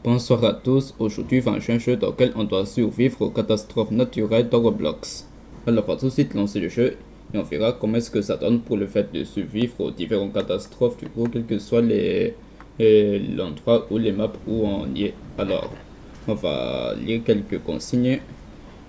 Bonsoir à tous, aujourd'hui va un jeu dans lequel on doit survivre aux catastrophes naturelles dans Roblox. Alors on va tout de suite lancer le jeu et on verra comment est-ce que ça donne pour le fait de survivre aux différentes catastrophes du coup, quel que soit l'endroit ou les maps où on y est. Alors on va lire quelques consignes,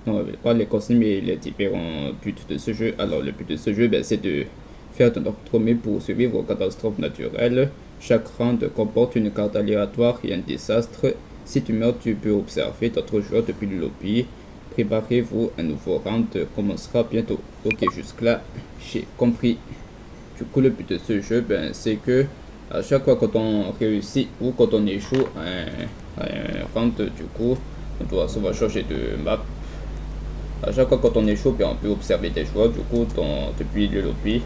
non pas les consignes mais les différents buts de ce jeu. Alors le but de ce jeu c'est de faire de notre mieux pour survivre aux catastrophes naturelles. Chaque round comporte une carte aléatoire et un désastre. Si tu meurs, tu peux observer d'autres joueurs depuis le lobby. Préparez-vous, un nouveau round commencera bientôt. Ok, jusque-là, j'ai compris. Du coup, le but de ce jeu, c'est que à chaque fois quand on réussit ou quand on échoue à un round, du coup, on va changer de map. À chaque fois quand on échoue, on peut observer des joueurs, du coup, depuis le lobby.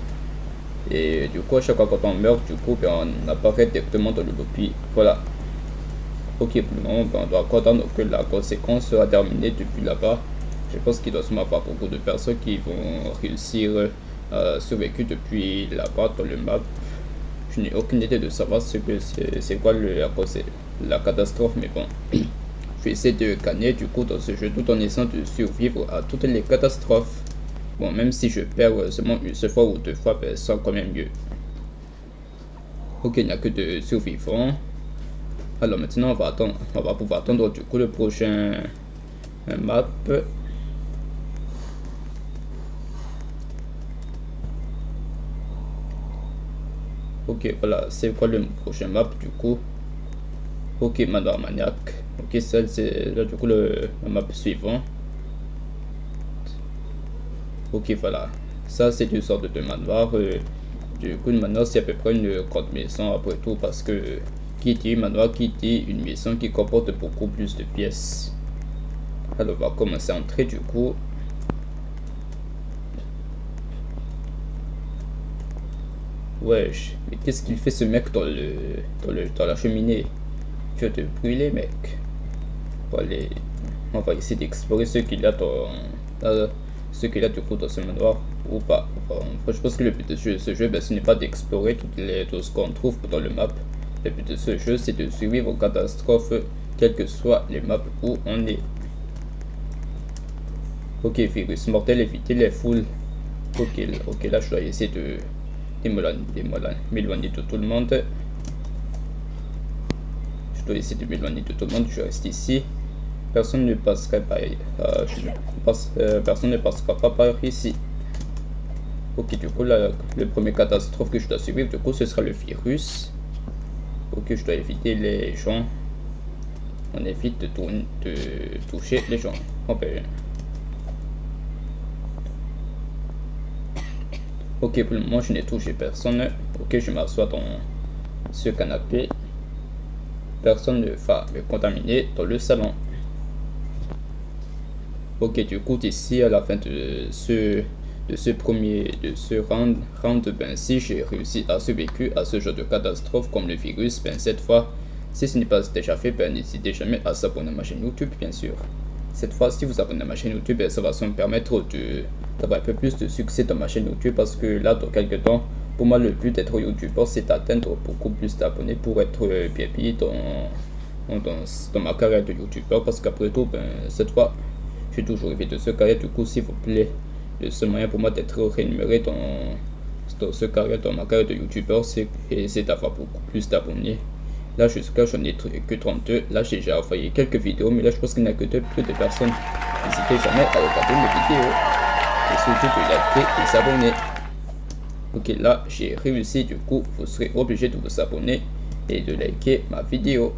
Et du coup, à chaque fois quand on meurt, du coup, on apparaît directement dans le lobby. Voilà. Ok, pour le moment, on doit attendre que la conséquence sera terminée depuis là-bas. Je pense qu'il doit sûrement avoir beaucoup de personnes qui vont réussir à survivre depuis là-bas dans le map. Je n'ai aucune idée de savoir ce que c'est quoi la catastrophe, mais bon. Je vais essayer de gagner du coup dans ce jeu tout en essayant de survivre à toutes les catastrophes. Bon, même si je perds seulement une seule fois ou deux fois, ça sera quand même mieux. Ok, il n'y a que de survivants. Alors maintenant, on va pouvoir attendre du coup le prochain map. Ok, voilà, c'est quoi le prochain map du coup? Ok, Manoir Maniac. Ok, ça c'est là du coup le map suivant. Ok, voilà. Ça c'est une sorte de manoir. Du coup, une manoir c'est à peu près une grande maison après tout parce que qui dit manoir, qui dit une maison qui comporte beaucoup plus de pièces. Alors on va commencer à entrer du coup. Wesh, mais qu'est-ce qu'il fait ce mec dans la cheminée? Tu vas te brûler, mec. On va, aller, on va essayer d'explorer ce qu'il y a ce qu'il y a du coup dans ce manoir ou pas. Je pense que le but de ce jeu, ce n'est pas d'explorer tout ce qu'on trouve dans le map. Le but de ce jeu, c'est de survivre aux catastrophes, quelles que soient les maps où on est. Ok, virus mortel, éviter les foules. Ok, là je dois essayer de m'éloigner de tout le monde. Je dois essayer de m'éloigner de tout le monde. Je reste ici. Personne ne passerait personne ne passera pas par ici. Ok, du coup, le premier catastrophe que je dois survivre, du coup, ce sera le virus. Ok, je dois éviter les gens. On évite de toucher les gens. Ok, pour le moment, je n'ai touché personne. Ok, je m'assois dans ce canapé. Personne ne va me contaminer dans le salon. Ok, du coup, ici, à la fin de ce round, si j'ai réussi à survivre à ce genre de catastrophe comme le virus, cette fois, si ce n'est pas déjà fait, n'hésitez jamais à s'abonner à ma chaîne YouTube, bien sûr. Cette fois, si vous abonnez à ma chaîne YouTube, ça va me permettre d'avoir un peu plus de succès dans ma chaîne YouTube parce que là, dans quelques temps, pour moi, le but d'être YouTuber, c'est d'atteindre beaucoup plus d'abonnés pour être bien payé dans ma carrière de YouTuber parce qu'après tout, cette fois, j'ai toujours rêvé de ce carrière. Du coup, s'il vous plaît, le seul moyen pour moi d'être rémunéré dans ma carrière de YouTuber, c'est d'avoir beaucoup plus d'abonnés. Là, jusqu'à j'en ai que 32. Là, j'ai déjà envoyé quelques vidéos, mais là, je pense qu'il n'y a que peu de personnes. N'hésitez jamais à regarder mes vidéos et surtout de liker et s'abonner. Ok, là, j'ai réussi. Du coup, vous serez obligé de vous abonner et de liker ma vidéo.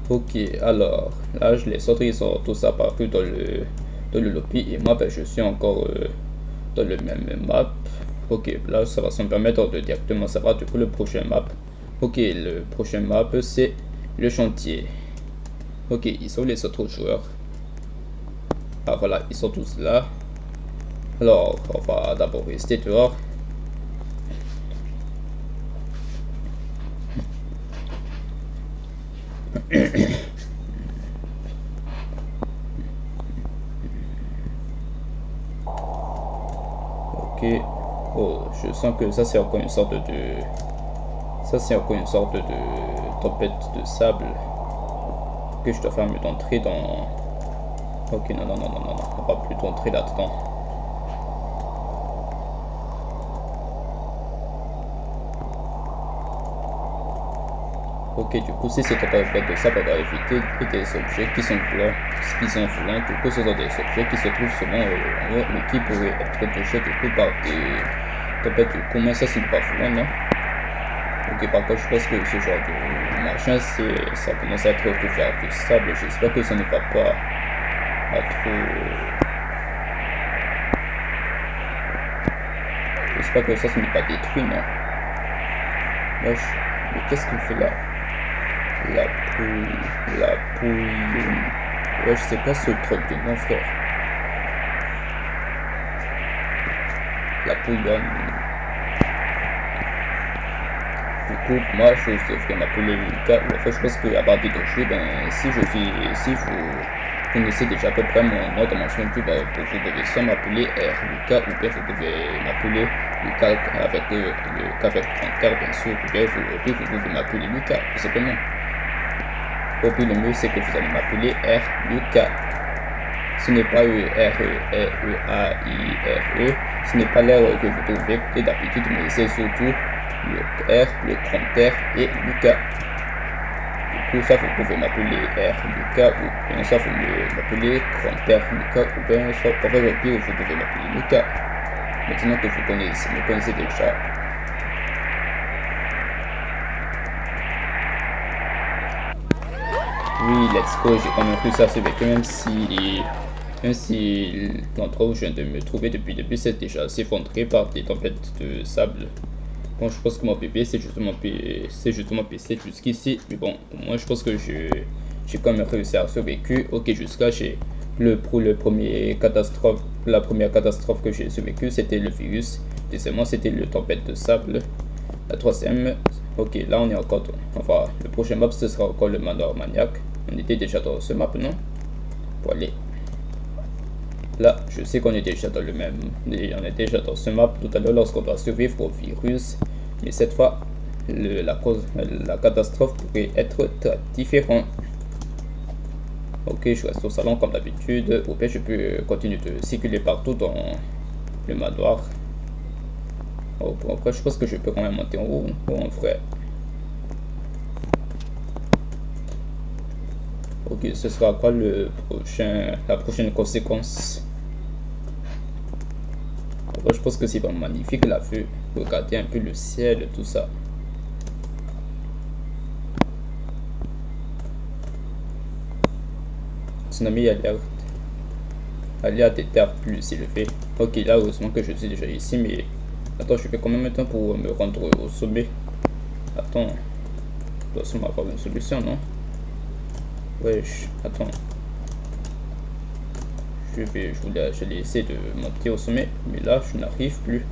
Ok, alors, là, les autres, ils sont tous apparus dans le lobby et moi, je suis encore dans le même map. Ok, là, ça va me permettre de directement savoir du coup le prochain map. Ok, le prochain map, c'est le chantier. Ok, ils sont les autres joueurs. Ah, voilà, ils sont tous là. Alors, on va d'abord rester dehors. Ok. Oh, je sens que ça c'est encore une sorte de tempête de sable. Que je dois faire mieux d'entrer dans... Ok, non, on va plutôt entrer là-dedans. Ok, du coup, si c'est une tempête de sable, on va éviter des objets qui sont volants. Du coup, ce sont des objets qui se trouvent souvent en haut, mais qui pourraient être touchés du coup par des tempêtes. Du coup, moi, ça, c'est pas volant, non? Ok, par contre, je pense que ce genre de machin, ça commence à être recouvert de sable. J'espère que ça ne va pas à trop... J'espère que ça ne n'est pas détruit, non? Wesh, mais qu'est-ce qu'on fait là? La pouille... Wesh, c'est pas ce truc de mon frère. La pouillonne. Du coup, moi, je devrais m'appeler Lucas. En fait, je pense qu'à partir d'aujourd'hui, si vous connaissez déjà à peu près mon nom dans ma chaîne YouTube, vous pouvez soit m'appeler Lucas, ou bien vous pouvez m'appeler Lucas avec le K avec commentaire, bien sûr, ou bien vous pouvez m'appeler Lucas, tout simplement. Au plus le mieux, c'est que vous allez m'appeler Lucas. Ce n'est pas E-R-E-A-I-R-E, ce n'est pas l'air que vous trouvez d'habitude, mais c'est surtout le R, le grand R et Lucas. Du coup, ça vous pouvez m'appeler Lucas, ou bien ça vous m'appelez grand R Lucas, ou bien soit pour faire au pire, vous pouvez m'appeler Lucas. Maintenant que vous me connaissez déjà. Oui, let's go, j'ai quand même réussi à survivre, même si l'endroit où je viens de me trouver depuis le début c'est déjà s'effondré par des tempêtes de sable. Bon, je pense que mon bébé c'est justement PC jusqu'ici, mais bon, moi je pense que j'ai quand même réussi à survécu. Ok, jusqu'à chez la première catastrophe que j'ai survécu, c'était le virus. Deuxièmement, c'était le tempête de sable. La troisième, ok, là on est encore, enfin, le prochain map ce sera encore le manoir maniaque. On était déjà dans ce map, non? Pour aller. Là, je sais qu'on est déjà dans on est déjà dans ce map tout à l'heure lorsqu'on doit survivre au virus. Mais cette fois, la catastrophe pourrait être très différente. Ok, je reste au salon comme d'habitude. Ou bien je peux continuer de circuler partout dans le manoir. Oh, bon, après, je pense que je peux quand même monter en haut. Bon, frère. Ok, ce sera quoi la prochaine conséquence? Après, je pense que c'est vraiment magnifique la vue. Regardez un peu le ciel, tout ça. Tsunami a l'air d'être plus élevé. Ok, là, heureusement que je suis déjà ici, mais attends, je fais combien de temps pour me rendre au sommet? Attends, je dois sûrement avoir une solution, non? Wesh, attends. Je vais essayer de monter au sommet, mais là, je n'arrive plus.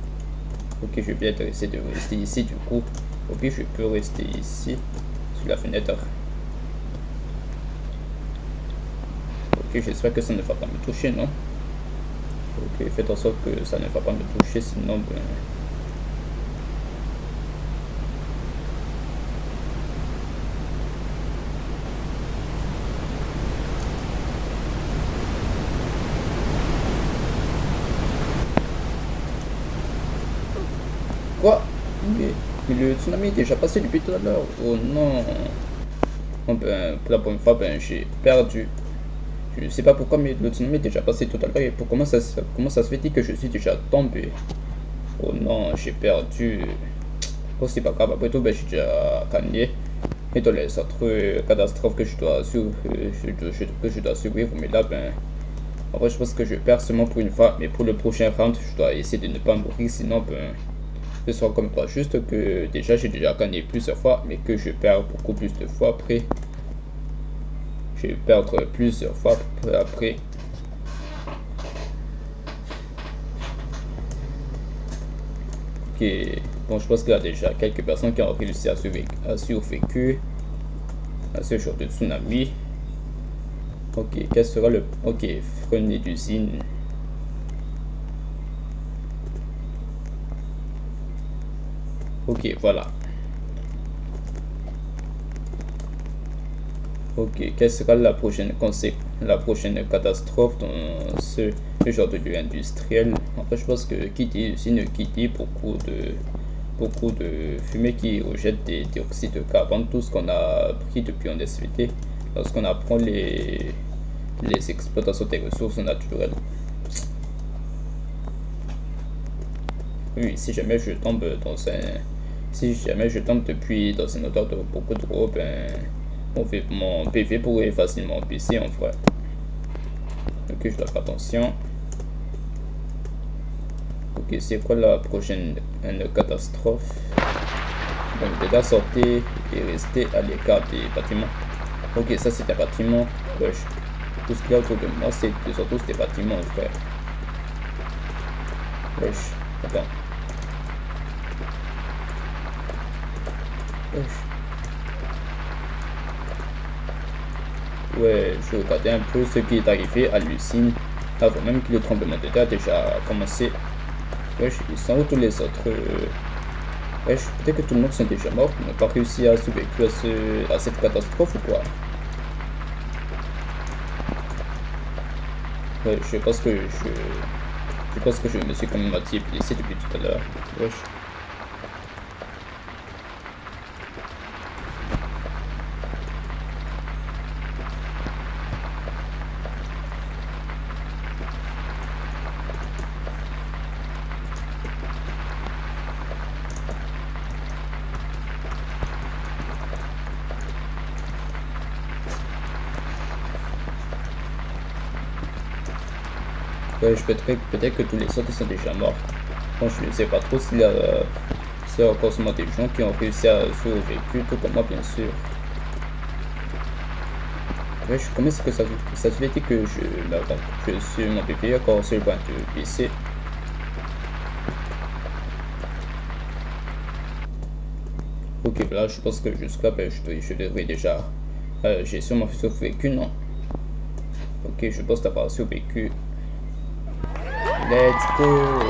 Ok, je vais peut-être essayer de rester ici, du coup. Ok, je peux rester ici, sur la fenêtre. Ok, j'espère que ça ne va pas me toucher, non? Ok, faites en sorte que ça ne va pas me toucher, sinon, ben... Quoi? Mais le tsunami est déjà passé depuis tout à l'heure. Oh non. Bon, ben, pour la première fois, ben, j'ai perdu. Je sais pas pourquoi, mais le tsunami est déjà passé tout à l'heure. Et comment ça se fait que je suis déjà tombé? Oh non, j'ai perdu. Oh, c'est pas grave. Après tout, ben, j'ai déjà gagné. Et dans les autres catastrophes que je dois survivre. Mais là, ben, en vrai, je pense que je perds seulement pour une fois. Mais pour le prochain round, je dois essayer de ne pas mourir. Sinon, ben, ce sera comme quoi. Juste que déjà, j'ai déjà gagné plusieurs fois. Mais que je perds beaucoup plus de fois après. Je vais perdre plusieurs fois après. Ok. Bon, je pense qu'il y a déjà quelques personnes qui ont réussi à survécu à ce genre de tsunami. Ok, quel sera le... Ok, freiner d'usine. Ok, voilà. Ok, quelle sera la prochaine catastrophe dans ce genre de lieu industriel? En fait, je pense que Kitty aussi ne Kitty beaucoup de fumée qui rejette des dioxydes de carbone, tout ce qu'on a pris depuis en SVT, lorsqu'on apprend les exploitations des ressources naturelles. Oui, si jamais je tombe depuis dans un odeur de beaucoup trop, ben, mon PV pourrait facilement baisser en vrai. Ok, je dois faire attention. Ok, c'est quoi la prochaine une catastrophe? Donc, déjà sortir et rester à l'écart des bâtiments. Ok, ça c'est un bâtiment. Wesh. Tout ce qu'il y a autour de moi, c'est surtout des bâtiments, frère. Wesh. Attends. Wesh. Ouais, je regardais un peu ce qui est arrivé à l'usine avant même que le tremblement de terre déjà commencé. Wesh, ils sont où tous les autres wesh, peut-être que tout le monde sont déjà morts, n'ont pas réussi à survivre à cette catastrophe ou quoi? Ouais, je pense que je me suis quand même moitié blessé depuis tout à l'heure. Wesh. Ouais, peut-être que tous les autres sont déjà morts. Bon, je ne sais pas trop s'il y a encore seulement des gens qui ont réussi à survivre, tout comme moi, bien sûr. Ouais, comment est-ce que ça se fait que je suis mon bébé encore sur le point de baisser? Ok, là, je pense que jusqu'à ben, je devrais déjà. J'ai sûrement survécu, non? Ok, je pense d'avoir survécu. Let's go!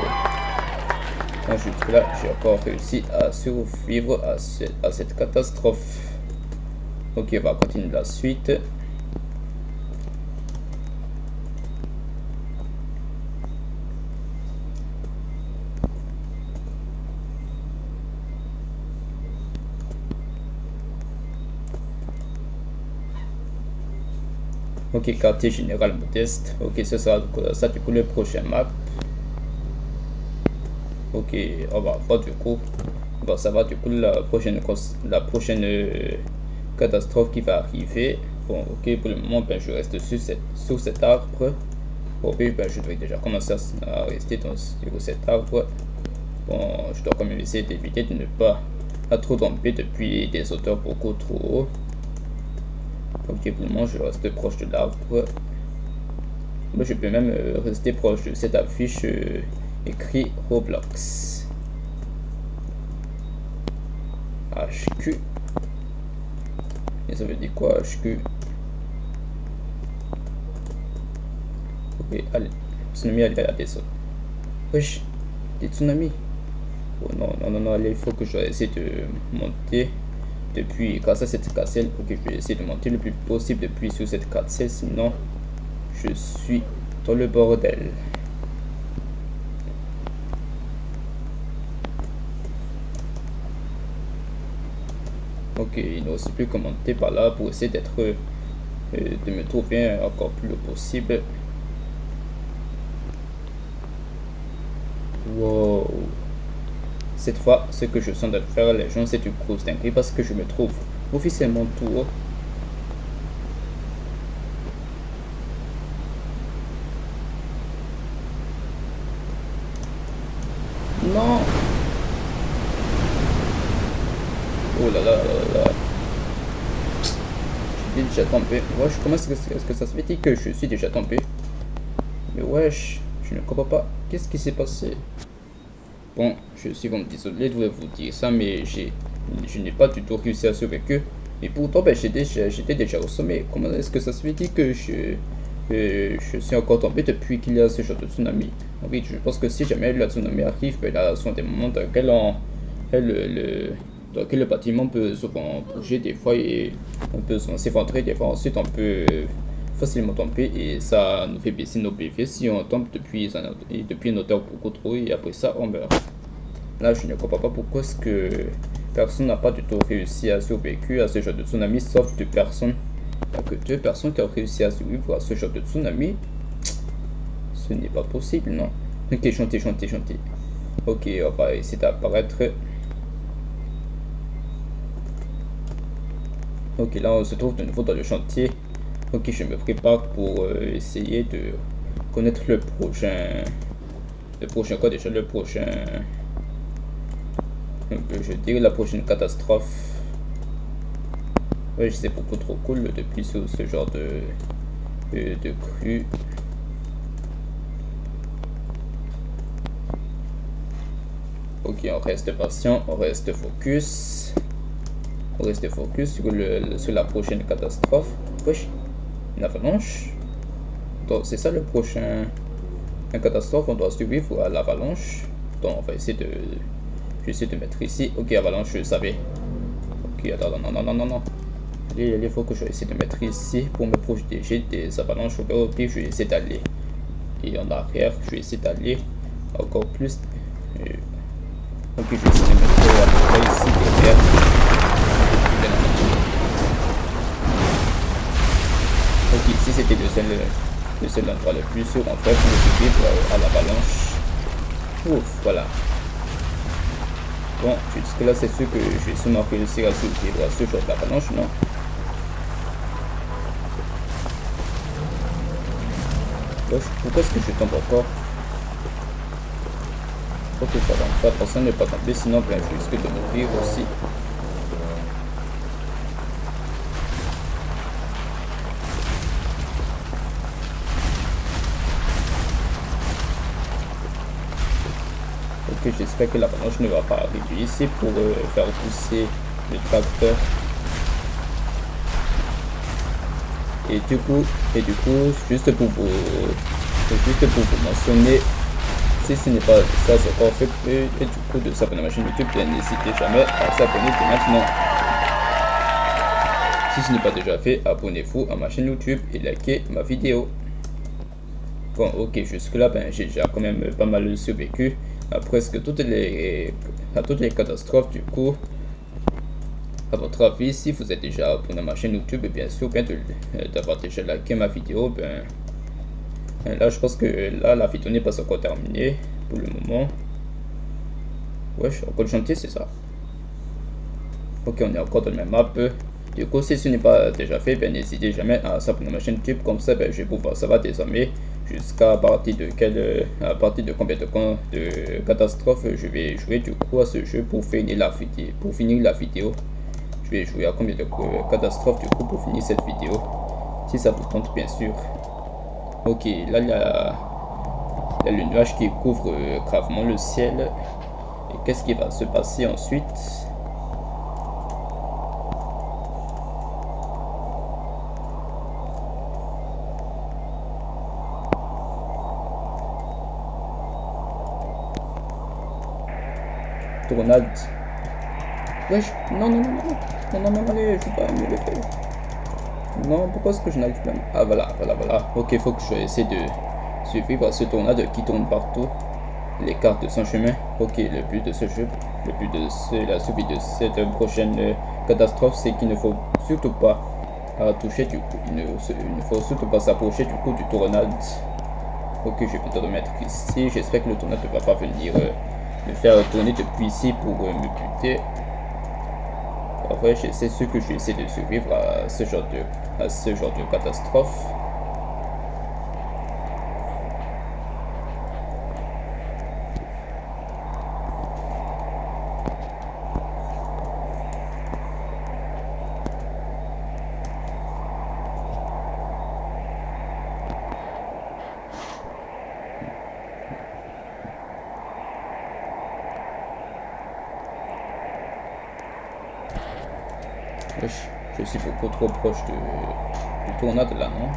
Quand jusque là, j'ai encore réussi à survivre à cette catastrophe. Ok, on va continuer la suite. Ok, quartier général modeste. Ok, ce sera ça du coup le prochain map. Ok, on va voir du coup. On va savoir du coup la prochaine catastrophe qui va arriver. Bon, ok, pour le moment, ben, je reste sur cet arbre. Bon, ben, je devrais déjà commencer à rester sur cet arbre. Bon, je dois quand même essayer d'éviter de ne pas trop tomber depuis des hauteurs beaucoup trop haut. Ok, pour le moment, je reste proche de l'arbre. Moi, je peux même rester proche de cette affiche écrit Roblox. HQ. Et ça veut dire quoi, HQ? Ok, allez. Tsunami, allez, allez, ça. Wesh, des tsunamis. Oh non, non, non, non, allez, il faut que je essaie de monter depuis, grâce à cette cassette. Ok, je vais essayer de monter le plus possible depuis sur cette cassette, sinon je suis dans le bordel. Ok, il ne aussi plus commenter par là pour essayer de me trouver encore plus possible. Wow. Cette fois, ce que je sens de faire les gens, c'est une grosse dinguerie parce que je me trouve officiellement tout haut. Non. Oh là là là là. Je suis déjà tombé. Wesh, comment est-ce que ça se fait que je suis déjà tombé? Mais wesh, je ne comprends pas. Qu'est-ce qui s'est passé? Bon, je suis vraiment désolé de vous dire ça, mais je n'ai pas du tout réussi à survivre. Et pourtant, ben, j'étais déjà au sommet. Comment est-ce que ça se fait que je suis encore tombé depuis qu'il y a ce genre de tsunami? Oui, je pense que si jamais la tsunami arrive, ben là, ce sont des moments dans lesquels Donc le bâtiment peut souvent bouger des fois et on peut s'effondrer des fois. Ensuite, on peut facilement tomber et ça nous fait baisser nos PV si on tombe depuis une hauteur beaucoup trop et après ça, on meurt. Là, je ne comprends pas pourquoi est-ce que personne n'a pas du tout réussi à survivre à ce genre de tsunami, sauf deux personnes. Il n'y a que deux personnes qui ont réussi à survivre à ce genre de tsunami. Ce n'est pas possible, non. Ok, chantier. Ok, on va essayer d'apparaître. Ok, là on se trouve de nouveau dans le chantier. Ok, je me prépare pour essayer de connaître le prochain... Le prochain quoi déjà? Le prochain... Je dirais la prochaine catastrophe. Ouais, c'est beaucoup trop cool depuis ce genre de crue. Ok, on reste patient, on reste focus. On reste focus sur la prochaine catastrophe. Wesh, une avalanche. Donc c'est ça le prochain... Une catastrophe, on doit survivre à l'avalanche. Donc on va essayer de... Je vais essayer de mettre ici. Ok, avalanche, je savais. Ok, attends, non. Il faut que je vais essayer de mettre ici pour me protéger des avalanches. Ok, je vais essayer d'aller. Et en arrière, je vais essayer d'aller encore plus. Ok, je vais essayer de mettre à peu près ici derrière. Ok, ici c'était le seul endroit le plus sûr en fait pour survivre à l'avalanche. Ouf, voilà. Bon, jusque là c'est sûr que je vais sûrement réussir à survivre à ce genre d'avalanche, non? Pourquoi est-ce que je tombe encore? Ok, ça va, faire attention de ne pas tomber, sinon ben, je risque de mourir aussi. Ok, j'espère que l'avalanche ne va pas arriver ici pour faire pousser le tracteur. Et du coup, juste pour vous mentionner, si ce n'est pas ça, c'est encore fait, et du coup, de s'abonner à ma chaîne YouTube, n'hésitez jamais à s'abonner dès maintenant. Si ce n'est pas déjà fait, abonnez-vous à ma chaîne YouTube et likez ma vidéo. Bon, ok, jusque là, ben, j'ai déjà quand même pas mal survécu à presque toutes les catastrophes. Du coup, à votre avis, si vous êtes déjà abonné à ma chaîne YouTube, et bien sûr, bien d'avoir déjà liké ma vidéo, ben là, je pense que là, la vidéo n'est pas encore terminée pour le moment. Wesh, encore le chantier, c'est ça. Ok, on est encore dans le même map. Du coup, si ce n'est pas déjà fait, ben n'hésitez jamais à s'abonner à ma chaîne YouTube. Comme ça, ben, je vais pouvoir savoir désormais jusqu'à partir de combien de catastrophes je vais jouer du coup à ce jeu pour finir la vidéo. Je vais jouer à combien de catastrophes du coup pour finir cette vidéo. Si ça vous tente, bien sûr. Ok, là, il y a le nuage qui couvre gravement le ciel. Et qu'est-ce qui va se passer ensuite? Tornade. Wesh, non, allez, je peux pas mieux le faire. Non, pourquoi est-ce que je n'arrive pas? Ah, voilà. Ok, faut que je essaie de suivre ce tornade qui tourne partout. L'écart de son chemin. Ok, le but de ce jeu, le but de la survie de cette prochaine catastrophe, c'est qu'il ne faut surtout pas toucher du coup. Il ne faut surtout pas s'approcher du coup du tornade. Ok, je vais te remettre ici. J'espère que le tornade ne va pas venir me faire tourner depuis ici pour me buter. En vrai, c'est sûr que je vais essayer de survivre à ce genre de catastrophe. Wesh, je suis beaucoup trop proche du tornade là, non?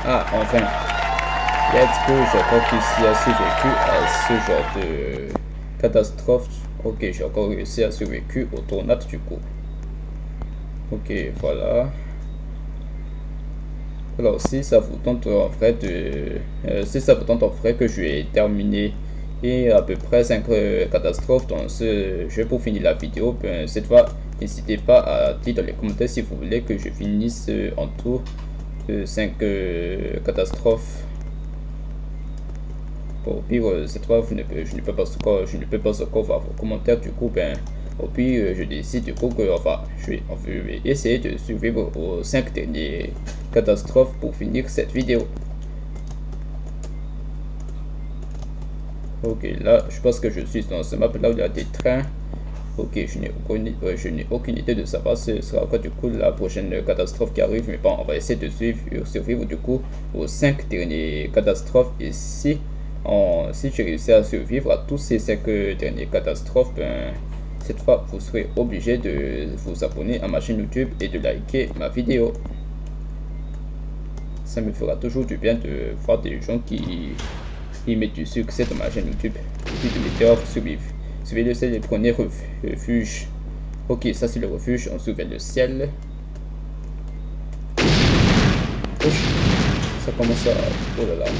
Ah, enfin. Let's go, j'ai encore réussi à survécu à ce genre de catastrophe. Ok, j'ai encore réussi à survécu aux tornades du coup. Ok, voilà. Alors, si ça vous tente en vrai si ça vous tente en vrai que je vais terminer et à peu près 5 catastrophes dans ce jeu pour finir la vidéo, ben, cette fois, n'hésitez pas à dire dans les commentaires si vous voulez que je finisse en tout 5 catastrophes. Bon, au pire, cette fois, je ne peux pas encore voir vos commentaires. Du coup, ben, au pire, je décide du coup que, enfin, on va essayer de survivre aux 5 dernières catastrophes pour finir cette vidéo. Ok, là, je pense que je suis dans ce map là où il y a des trains. Ok, je n'ai aucune idée de savoir ce sera quoi du coup la prochaine catastrophe qui arrive. Mais bon, on va essayer de survivre du coup aux 5 dernières catastrophes. Et si j'ai réussi à survivre à tous ces 5 dernières catastrophes, ben, cette fois, vous serez obligé de vous abonner à ma chaîne YouTube et de liker ma vidéo. Ça me fera toujours du bien de voir des gens qui mettent du succès dans ma chaîne YouTube. Puis de météores survivre. Suivez le ciel et prenez refuge. Ok, ça c'est le refuge. On surveille le ciel. Ouch, ça commence à... Oh là là.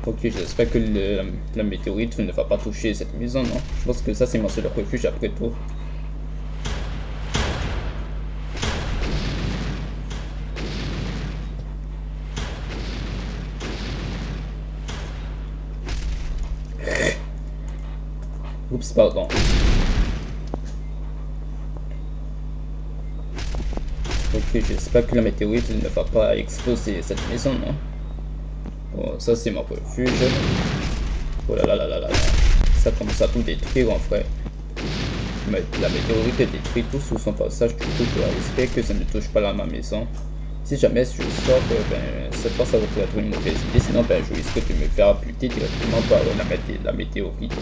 Ok, j'espère que la météorite ne va pas toucher cette maison, non? Je pense que ça c'est mon seul refuge après tout. Oups, pardon. Ok, j'espère que la météorite ne va pas exploser cette maison, non? Bon, ça c'est mon refuge. Oh là là là là là là. Ça commence à tout détruire en vrai. Mais la météorite détruit tout sous son passage, du coup je espère que ça ne touche pas là ma maison. Si jamais je sors, ben, cette fois ça va être une mauvaise idée, sinon ben, je risque de me faire buter directement par la météorite.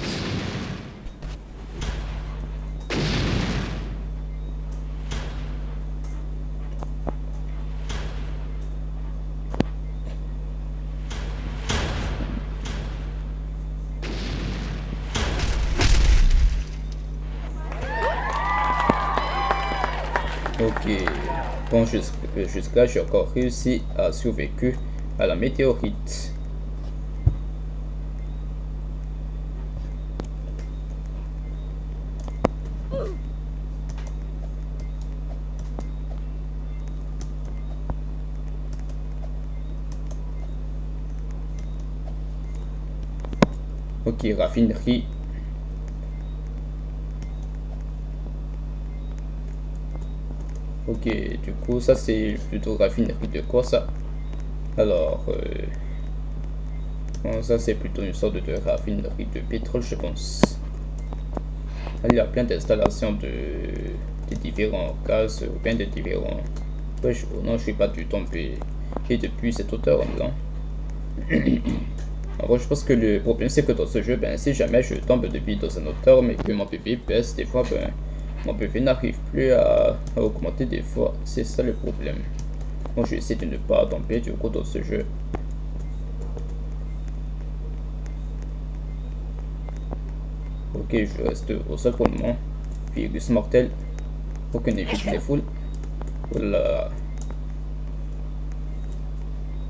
Ok, bon jusque-là j'ai encore réussi à survécu à la météorite. Ok, raffinerie. Ok, du coup ça c'est plutôt raffinerie de quoi ça? Alors, bon, ça c'est plutôt une sorte de raffinerie de pétrole je pense. Il y a plein d'installations de différents gaz ou bien de différents... Wesh, oh non, je suis pas du tombé. Et depuis cette hauteur là. Alors je pense que le problème c'est que dans ce jeu, ben si jamais je tombe depuis dans une hauteur mais que mon PV baisse, des fois ben mon PV n'arrive plus à augmenter des fois. C'est ça le problème. Bon, je vais essayer de ne pas tomber du coup dans ce jeu. Ok, je reste au sol pour le moment. Virus mortel. Aucun évite les foules. Voilà.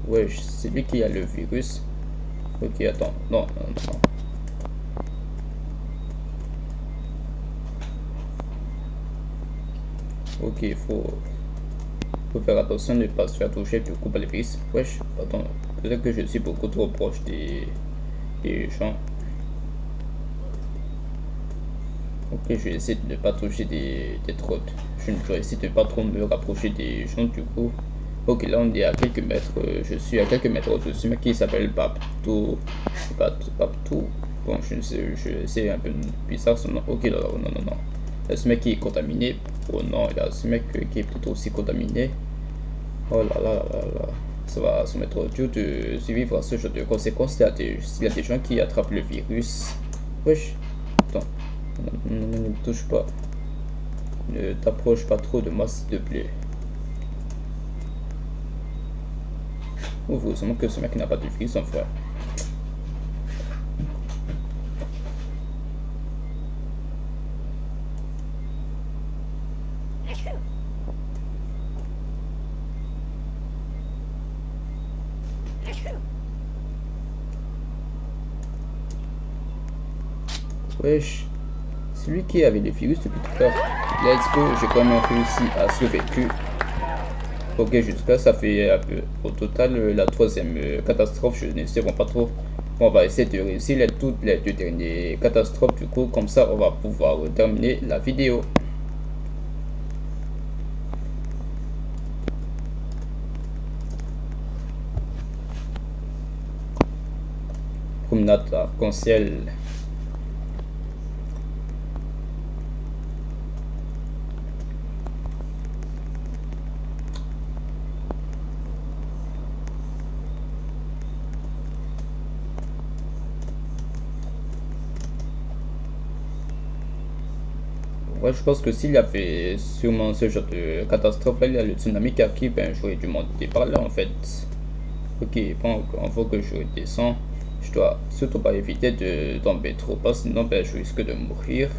Ouais, c'est lui qui a le virus. Ok, attends. Non, non, non. Ok, faut faire attention de ne pas se faire toucher du coup par les virus. Wesh, attends. Peut-être que je suis beaucoup trop proche des gens. Ok, je vais essayer de ne pas toucher des trottes. Je vais essayer de ne pas trop me rapprocher des gens du coup. Ok, là on est à quelques mètres. Je suis à quelques mètres au-dessus, mais qui s'appelle Babtou. Bon, je ne sais, c'est un peu bizarre son nom. Ok, là, non, non, non. Il y a ce mec qui est contaminé. Oh non, il y a ce mec qui est plutôt aussi contaminé. Oh là là là là. Ça va se mettre dur de survivre à ce genre de conséquences. Il y a des gens qui attrapent le virus. Wesh. Attends. Non, ne me touche pas. Ne t'approche pas trop de moi, s'il te plaît. Ouvre seulement que ce mec n'a pas de fils, son frère. Wesh, c'est lui qui avait le virus depuis tout à l'heure. Let's go, j'ai quand même réussi à survécu. Ok, jusqu'à ça fait au total la troisième catastrophe, je ne sais pas trop. On va essayer de réussir toutes les deux dernières catastrophes, du coup, comme ça on va pouvoir terminer la vidéo. Promenade arc-en-ciel. Ouais, je pense que s'il y avait sûrement ce genre de catastrophe là, il y a le tsunami qui arrive, ben j'aurais dû monter par là en fait. Ok, bon, il faut que je redescends. Je dois surtout pas éviter de tomber trop bas, sinon ben, je risque de mourir.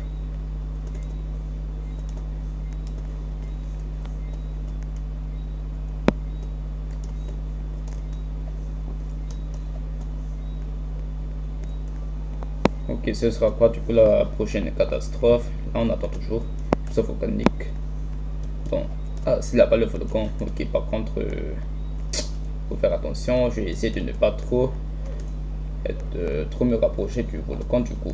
Ok, ce sera quoi du coup la prochaine catastrophe? Là on attend toujours, sauf volcanique. Bon, ah, s'il n'a pas le volcan, ok, par contre, faut faire attention, je vais essayer de ne pas trop trop me rapprocher du volcan du coup.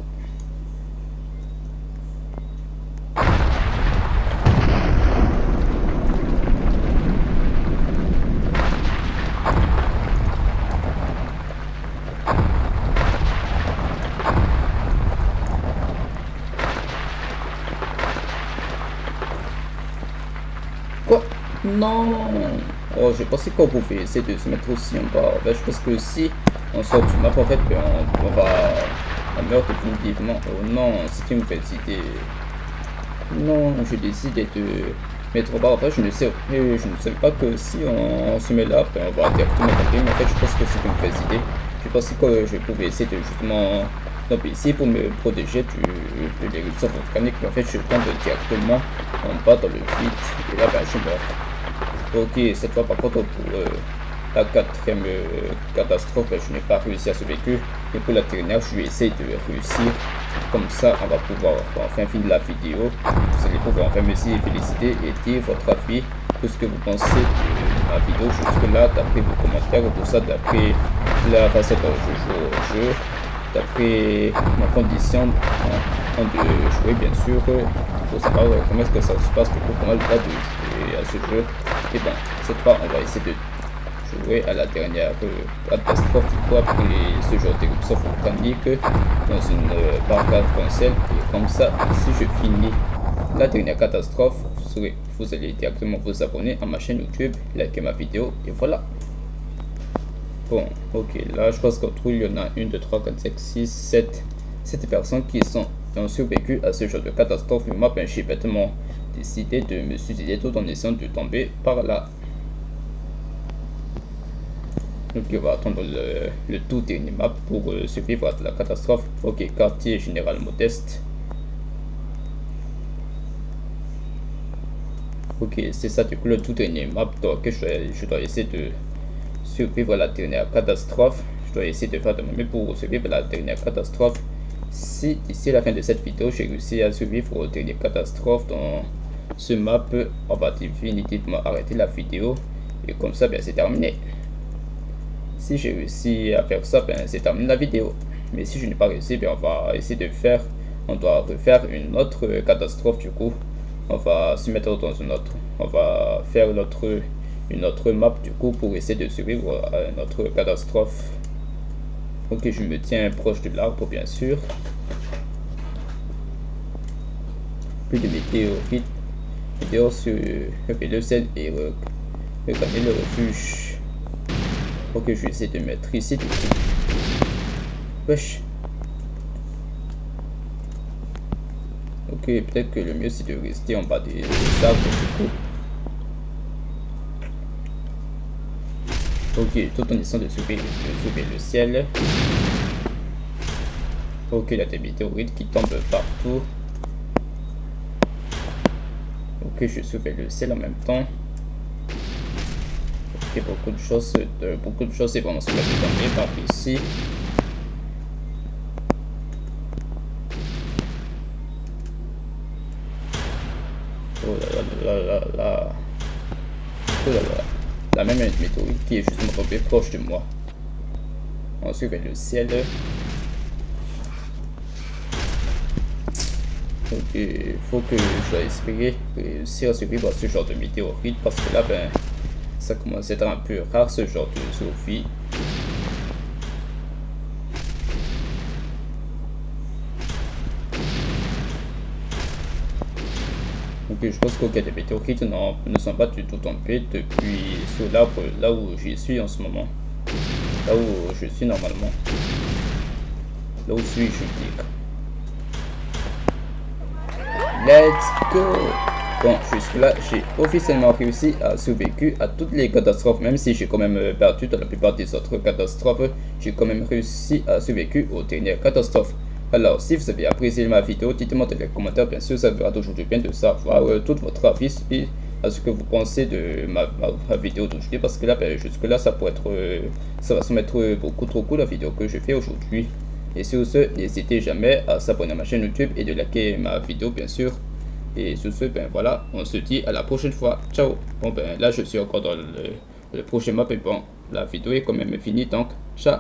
Quoi? Non! Oh, j'ai pensé qu'on pouvait essayer de se mettre aussi en bas. Ben, je pense que si on sort du map, en fait, ben, on meurt définitivement. Oh non, c'est une mauvaise idée. Non, j'ai décidé de mettre en bas. En fait, je ne savais pas que si on se met là, ben, on va directement tomber. Mais en fait, je pense que c'est une mauvaise idée. Je pensais que je pouvais essayer de justement tomber ici pour me protéger de l'éruption volcanique. Mais en fait, je tombe directement en bas dans le vide. Et là, ben, je meurs. Ok, cette fois par contre pour la quatrième catastrophe, je n'ai pas réussi à survécu. Et pour la dernière, je vais essayer de réussir. Comme ça, on va pouvoir enfin finir la vidéo. Vous allez pouvoir enfin me féliciter et dire votre avis, tout ce que vous pensez de la vidéo jusque là, d'après vos commentaires, tout ça, d'après la façon dont je joue au jeu, d'après ma condition de jouer bien sûr, pour savoir comment est-ce que ça se passe, pour comment le temps de jouer à ce jeu. Et bon, cette fois on va essayer de jouer à la dernière catastrophe du coup après ce genre d'éruption volcanique dans une barque arc-en-ciel. Et comme ça, si je finis la dernière catastrophe, vous allez directement vous abonner à ma chaîne YouTube, liker ma vidéo et voilà. Bon, ok, là je pense qu'en tout il y en a 1, 2, 3, 4, 5, 6, 7 personnes qui ont survécu à ce genre de catastrophe. Mais moi, ben, j'ai bêtement décidé de me suicider tout en essayant de tomber par là. Donc on va attendre le tout dernier map pour survivre à la catastrophe. Ok, quartier général modeste. Ok, c'est ça du coup le tout dernier map. Donc je dois essayer de survivre à la dernière catastrophe. Je dois essayer de faire de mon mieux pour survivre à la dernière catastrophe. Si d'ici la fin de cette vidéo j'ai réussi à survivre aux dernières catastrophes dans ce map, on va définitivement arrêter la vidéo et comme ça ben c'est terminé. Si j'ai réussi à faire ça, ben c'est terminé la vidéo. Mais si je n'ai pas réussi, ben on doit refaire une autre catastrophe du coup. On va se mettre dans on va faire une autre map du coup pour essayer de survivre à une autre catastrophe. Ok, je me tiens proche de l'arbre bien sûr. Plus de météorites. Météores sur le sel et regagner le refuge. Ok, je vais essayer de mettre ici du coup. Wesh. Ok, peut-être que le mieux c'est de rester en bas des arbres du coup. Ok, tout en essayant de sauver le ciel. Ok, il y a des météorites qui tombent partout. Ok, je sauve le ciel en même temps. Ok, beaucoup de choses c'est vraiment ce qui va tomber par ici. Oh là là là là là. Oh là là. La même météorite qui est justement tombée proche de moi. On suit vers le ciel. Donc il faut que je dois espérer réussir à survivre à ce genre de météorite parce que là ben ça commence à être un peu rare ce genre de survie. Donc je pense qu'aucun des météorites ne sont pas du tout tombés depuis sur l'arbre là où je suis en ce moment. Là où je suis normalement. Là où suis-je dire. Let's go! Bon, jusque-là, j'ai officiellement réussi à survécu à toutes les catastrophes, même si j'ai quand même perdu dans la plupart des autres catastrophes, j'ai quand même réussi à survécu aux dernières catastrophes. Alors, si vous avez apprécié ma vidéo, dites-moi dans les commentaires, bien sûr, ça me fera toujours du bien de savoir tout votre avis et à ce que vous pensez de ma vidéo d'aujourd'hui, parce que là, ben, jusque-là, ça pourrait être, ça va se mettre beaucoup trop cool la vidéo que je fais aujourd'hui. Et sur ce, n'hésitez jamais à s'abonner à ma chaîne YouTube et de liker ma vidéo, bien sûr. Et sur ce, ben voilà, on se dit à la prochaine fois. Ciao. Bon ben là, je suis encore dans le prochain map et bon, la vidéo est quand même finie, donc ciao.